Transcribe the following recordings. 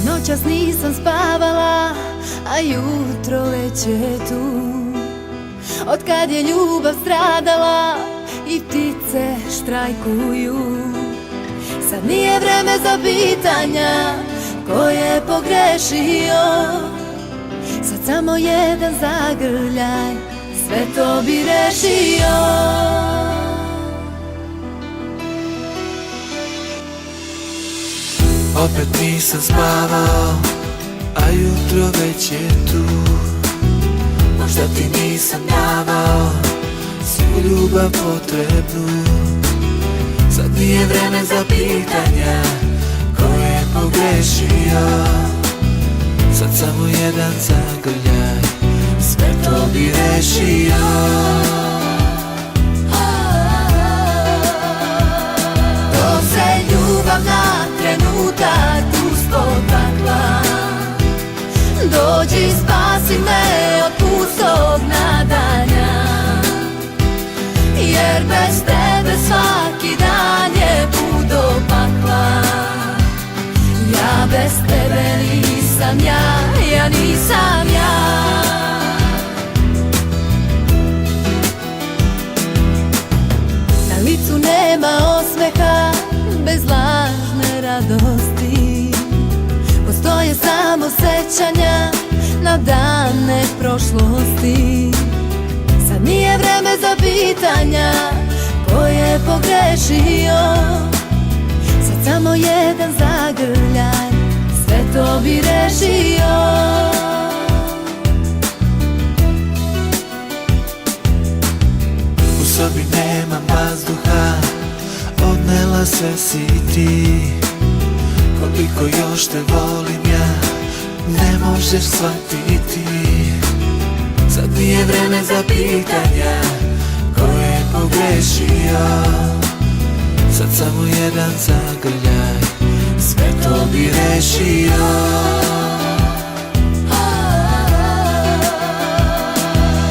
Noćas nisam spavala, a jutro već je tu. Otkad je ljubav stradala i ptice štrajkuju, sad nije vreme za pitanja ko je pogrešio. Sad samo jedan zagrljaj sve to bi rešio. Opet nisam spavao, a jutro već je tu. Možda ti nisam davao svu ljubav potrebnu. Sad nije vreme za pitanja ko je pogrešio. Sad samo jedan zagrljaj sve to bi rešio. Dok se ljubav na trenutak uspod pakla, dođi spasi me od pustog nadanja, jer bez tebe svaki dan je put do pakla. Ja bez tebe nisam ja nisam ja. Na licu nema osmeha bez lažne radosti, postoje samo sećanja na dane prošlosti. Sad nije vreme za pitanja ko je pogrešio. Sad samo jedan zagrljaj sve to bi rešio. U sobi nemam vazduha, odnela sve si ti. Koliko još te volim ja, ne možeš shvatiti. Sad nije vreme za pitanja ko je pogrešio. Sad samo jedan zagrljaj sve to bi rešio.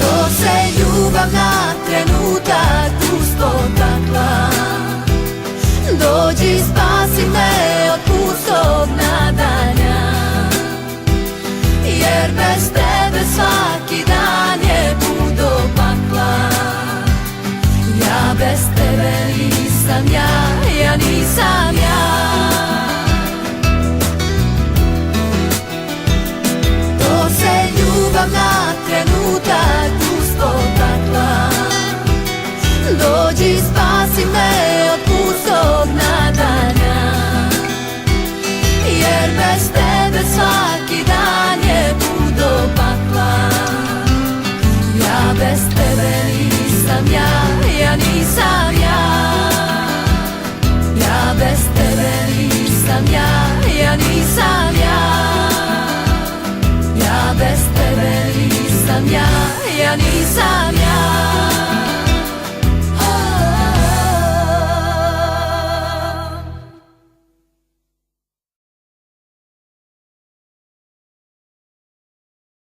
Dok se ljubav na trenutak uspod pakla, dođi spasi me od pustog nadanja, jer bez tebe svaki dan je put do pakla. Ja bez tebe nisam ja